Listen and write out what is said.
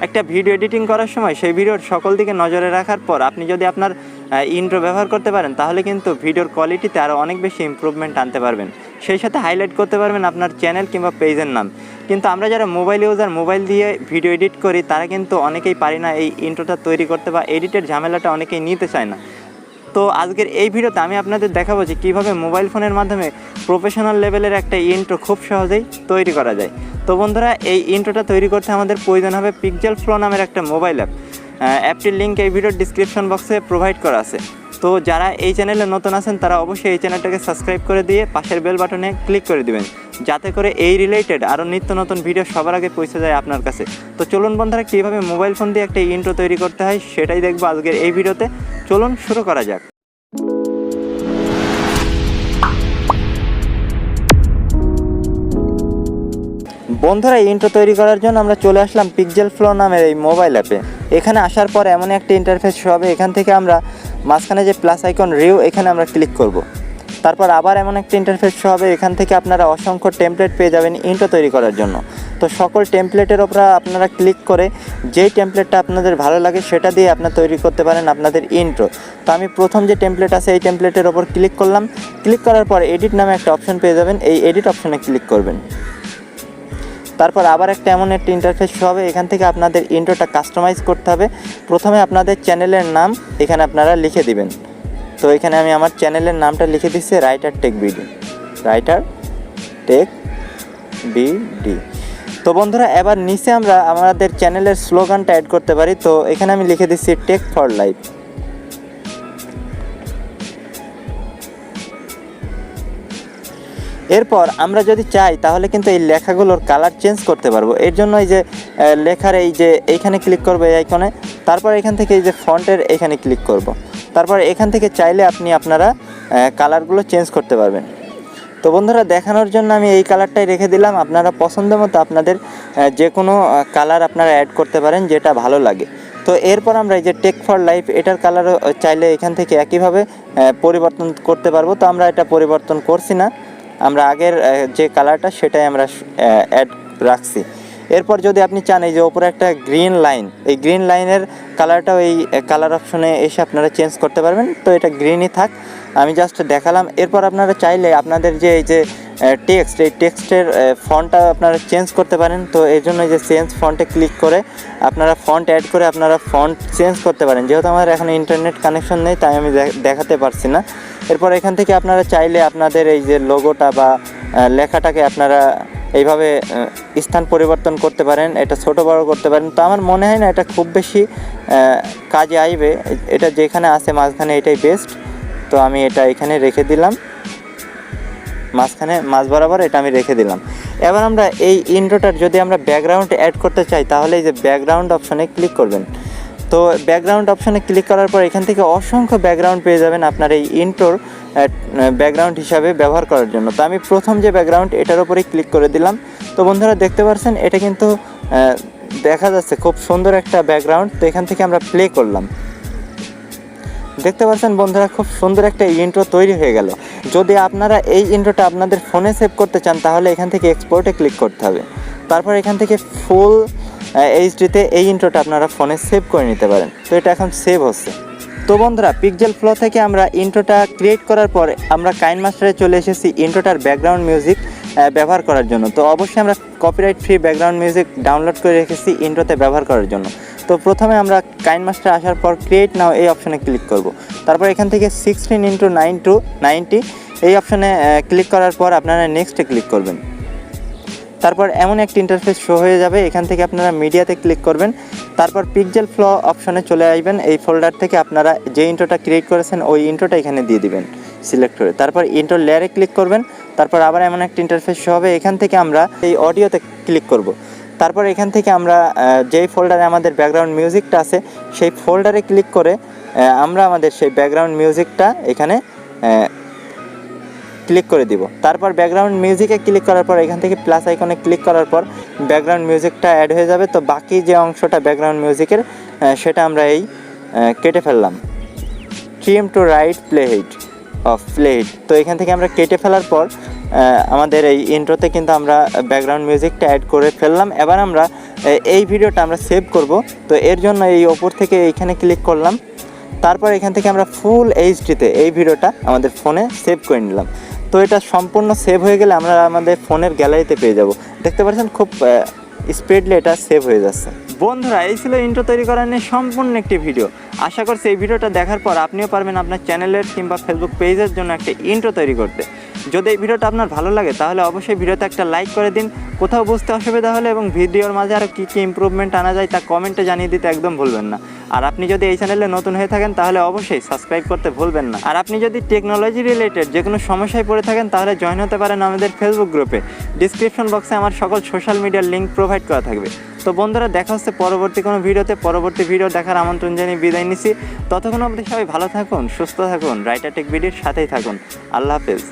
একটা video editing করার সময় সেই ভিডিওর সকল দিকে নজরে রাখার পর আপনি যদি আপনার ইন্ট্রো ব্যবহার করতে পারেন তাহলে কিন্তু ভিডিওর কোয়ালিটিতে আরও অনেক বেশি ইমপ্রুভমেন্ট আনতে পারবেন। সেই সাথে হাইলাইট করতে পারবেন আপনার চ্যানেল কিংবা পেজের নাম। কিন্তু আমরা যারা মোবাইল ইউজার, মোবাইল দিয়ে ভিডিও এডিট করি, তারা কিন্তু অনেকেই পারি না এই ইন্ট্রোটা তৈরি করতে বা এডিটের ঝামেলাটা অনেকেই নিতে চায় না। তো আজকের এই ভিডিওতে আমি আপনাদের দেখাবো যে কীভাবে মোবাইল ফোনের মাধ্যমে প্রফেশনাল লেভেলের একটা ইন্ট্রো খুব সহজেই তৈরি করা যায়। তো বন্ধুরা, এই ইন্ট্রোটা তৈরি করতে আমাদের প্রয়োজন হবে PixelFlow নামের একটা মোবাইল অ্যাপ। অ্যাপটির লিঙ্ক এই ভিডিওর ডিসক্রিপশন বক্সে প্রোভাইড করা আছে। তো যারা এই চ্যানেলে নতুন আছেন তারা অবশ্যই এই চ্যানেলটাকে সাবস্ক্রাইব করে দিয়ে পাশের বেল বাটনে ক্লিক করে দিবেন, যাতে করে এই রিলেটেড আরও নিত্য নতুন ভিডিও সবার আগে পৌঁছে যায় আপনার কাছে। তো চলুন বন্ধুরা, কীভাবে মোবাইল ফোন দিয়ে একটা ইন্ট্রো তৈরি করতে হয় সেটাই দেখবো আজকের এই ভিডিওতে। চলুন শুরু করা যাক। বন্ধুরা, ইন্ট্রো তৈরি করার জন্য আমরা চলে আসলাম PixelFlow নামের এই মোবাইল অ্যাপে। এখানে আসার পর এমন একটা ইন্টারফেস হবে, এখান থেকে আমরা মাঝখানে যে প্লাস আইকন রিউ, এখানে আমরা ক্লিক করব। তারপর আবার এমন একটা ইন্টারফেস হবে, এখান থেকে আপনারা অসংখ্য টেমপ্লেট পেয়ে যাবেন ইন্ট্রো তৈরি করার জন্য। তো সকল টেমপ্লেটের ওপর আপনারা ক্লিক করে যেই টেমপ্লেটটা আপনাদের ভালো লাগে সেটা দিয়ে আপনারা তৈরি করতে পারেন আপনাদের ইন্ট্রো। তো আমি প্রথম যে টেমপ্লেট আছে এই টেমপ্লেটের ওপর ক্লিক করলাম। ক্লিক করার পর এডিট নামে একটা অপশন পেয়ে যাবেন, এই এডিট অপশনে ক্লিক করবেন। তারপর আবার একটা এমন একটা ইন্টারফেস হবে, এখান থেকে আপনাদের ইন্ট্রোটা কাস্টমাইজ করতে হবে। প্রথমে আপনাদের চ্যানেলের নাম এখানে আপনারা লিখে দিবেন। তো এখানে আমি আমার চ্যানেলের নামটা লিখে দিচ্ছি writertechbd, writertechbd। তো বন্ধুরা, এবার নিচে আমরা আমাদের চ্যানেলের স্লোগানটা অ্যাড করতে পারি। তো এখানে আমি লিখে দিচ্ছি টেক ফর লাইফ। এরপর আমরা যদি চাই তাহলে কিন্তু এই লেখাগুলোর কালার চেঞ্জ করতে পারবো। এর জন্য এই যে লেখার এই যে এইখানে ক্লিক করবো এই আইকনে, তারপর এখান থেকে এই যে ফন্টের এখানে ক্লিক করব। তারপর এখান থেকে চাইলে আপনারা কালারগুলো চেঞ্জ করতে পারবেন। তো বন্ধুরা, দেখানোর জন্য আমি এই কালারটাই রেখে দিলাম। আপনারা পছন্দ মতো আপনাদের যে কোনো কালার আপনারা অ্যাড করতে পারেন যেটা ভালো লাগে। তো এরপর আমরা এই যে টেক ফর লাইফ, এটার কালারও চাইলে এখান থেকে একইভাবে পরিবর্তন করতে পারবো। তো আমরা এটা পরিবর্তন করছি না, আমরা আগের যে কালারটা সেটাই আমরা অ্যাড রাখছি। এরপর যদি আপনি চান এই যে ওপরে একটা গ্রিন লাইন, এই গ্রিন লাইনের কালারটাও এই কালার অপশনে এসে আপনারা চেঞ্জ করতে পারবেন। তো এটা গ্রিনই থাক, আমি জাস্ট দেখালাম। এরপর আপনারা চাইলে আপনাদের যে এই যে টেক্সট, এই টেক্সটের ফন্টটা আপনারা চেঞ্জ করতে পারেন। তো এই জন্য এই যে চেঞ্জ ফন্টে ক্লিক করে আপনারা ফন্ট অ্যাড করে আপনারা ফন্ট চেঞ্জ করতে পারেন। যেহেতু আমার এখন ইন্টারনেট কানেকশন নেই তাই আমি দেখাতে পারছি না। এরপর এখান থেকে আপনারা চাইলে আপনাদের এই যে লোগোটা বা লেখাটাকে আপনারা এইভাবে স্থান পরিবর্তন করতে পারেন, এটা ছোট বড় করতে পারেন। তো আমার মনে হয় না এটা খুব বেশি কাজে আইবে, এটা যেখানে আছে মাঝখানে এটাই বেস্ট। তো আমি এটা এখানে রেখে দিলাম, মাঝখানে মাঝ বরাবর এটা আমি রেখে দিলাম। এবার আমরা এই ইন্ট্রোটার যদি আমরা ব্যাকগ্রাউন্ড অ্যাড করতে চাই তাহলে এই যে ব্যাকগ্রাউন্ড অপশনে ক্লিক করবেন। তো ব্যাকগ্রাউন্ড অপশনে ক্লিক করার পর এখান থেকে অসংখ্য ব্যাকগ্রাউন্ড পেয়ে যাবেন আপনার এই ইন্ট্রোর ব্যাকগ্রাউন্ড হিসাবে ব্যবহার করার জন্য। তো আমি প্রথম যে ব্যাকগ্রাউন্ড এটার উপরেই ক্লিক করে দিলাম। তো বন্ধুরা, দেখতে পাচ্ছেন এটা কিন্তু দেখা যাচ্ছে খুব সুন্দর একটা ব্যাকগ্রাউন্ড। তো এখান থেকে আমরা প্লে করলাম, দেখতে পাচ্ছেন বন্ধুরা খুব সুন্দর একটা ইন্ট্রো তৈরি হয়ে গেল। যদি আপনারা এই ইন্ট্রোটা আপনাদের ফোনে সেভ করতে চান তাহলে এখান থেকে এক্সপোর্টে ক্লিক করতে হবে। তারপর এখান থেকে ফুল এইচডিতে এই ইন্ট্রোটা আপনারা ফোনে সেভ করে নিতে পারেন। তো এটা এখন সেভ হচ্ছে। তো বন্ধুরা, PixelFlow থেকে আমরা ইন্ট্রোটা ক্রিয়েট করার পর আমরা KineMaster'ে চলে এসেছি ইন্ট্রোটার ব্যাকগ্রাউন্ড মিউজিক ব্যবহার করার জন্য। তো অবশ্যই আমরা copyright free background music download করে রেখেছি ইন্ট্রোতে ব্যবহার করার জন্য। তো প্রথমে আমরা KineMaster আসার পর ক্রিয়েট নাও এই অপশনে ক্লিক করব। তারপর এখান থেকে 16:9:90 এই অপশনে ক্লিক করার পর আপনারা নেক্সটে ক্লিক করবেন। তারপর এমন একটা ইন্টারফেস শো হয়ে যাবে, এখান থেকে আপনারা মিডিয়াতে ক্লিক করবেন। তারপর PixelFlow অপশনে চলে আসবেন। এই ফোল্ডার থেকে আপনারা যে ইন্ট্রোটা ক্রিয়েট করেছেন ওই ইন্ট্রোটা এখানে দিয়ে দিবেন সিলেক্ট করে। তারপর ইন্ট্রো লেয়ারে ক্লিক করবেন। তারপর আবার এমন একটা ইন্টারফেস শো হবে, এখান থেকে আমরা এই অডিওতে ক্লিক করব। তারপর এখান থেকে আমরা যেই ফোল্ডারে আমাদের ব্যাকগ্রাউন্ড মিউজিকটা আছে সেই ফোল্ডারে ক্লিক করে আমরা আমাদের সেই ব্যাকগ্রাউন্ড মিউজিকটা এখানে ক্লিক করে দিব। তারপর ব্যাকগ্রাউন্ড মিউজিকে ক্লিক করার পর এখান থেকে প্লাস আইকনে ক্লিক করার পর ব্যাকগ্রাউন্ড মিউজিকটা অ্যাড হয়ে যাবে। তো বাকি যে অংশটা ব্যাকগ্রাউন্ড মিউজিকের সেটা আমরা এই কেটে ফেললাম, trim to right play hit. তো এখান থেকে আমরা কেটে ফেলার পর আমাদের এই ইন্ট্রোতে কিন্তু আমরা ব্যাকগ্রাউন্ড মিউজিকটা অ্যাড করে ফেললাম। এবার আমরা এই ভিডিওটা আমরা সেভ করব। তো এর জন্য এই ওপর থেকে এইখানে ক্লিক করলাম, তারপর এখান থেকে আমরা ফুল এইচডিতে এই ভিডিওটা আমাদের ফোনে সেভ করে নিলাম। তো এটা সম্পূর্ণ সেভ হয়ে গেলে আমরা আমাদের ফোনের গ্যালারিতে পেয়ে যাব। দেখতে পাচ্ছেন খুব স্পিডলি এটা সেভ হয়ে যাচ্ছে। বন্ধুরা, এই ছিল ইন্ট্রো তৈরি করার নিয়ে সম্পূর্ণ একটি ভিডিও। আশা করছি এই ভিডিওটা দেখার পর আপনিও পারবেন আপনার চ্যানেলের কিংবা ফেসবুক পেজের জন্য একটা ইন্ট্রো তৈরি করতে। যদি এই ভিডিওটা আপনার ভালো লাগে তাহলে অবশ্যই ভিডিওতে একটা লাইক করে দিন। কোথাও বুঝতে অসুবিধা হলে এবং ভিডিওর মাঝে আরও কী কী ইমপ্রুভমেন্ট আনা যায় তা কমেন্টে জানিয়ে দিতে একদম ভুলবেন না। আর আপনি যদি এই চ্যানেলে নতুন হয়ে থাকেন তাহলে অবশ্যই সাবস্ক্রাইব করতে ভুলবেন না। আর আপনি যদি টেকনোলজি রিলেটেড যে কোনো সমস্যায় পড়ে থাকেন তাহলে জয়েন হতে পারেন আমাদের ফেসবুক গ্রুপে। ডিসক্রিপশন বক্সে আমার সকল সোশ্যাল মিডিয়ার লিঙ্ক প্রোভাইড করা থাকবে। তো বন্ধুরা, দেখা হচ্ছে পরবর্তী কোনো ভিডিওতে। পরবর্তী ভিডিও দেখার আমন্ত্রণ জানিয়ে বিদায় নিচ্ছি। ততক্ষণ অবধি সবাই ভালো থাকুন, সুস্থ থাকুন, রাইটার টেক ভিডিওর সাথেই থাকুন। আল্লাহ হাফেজ।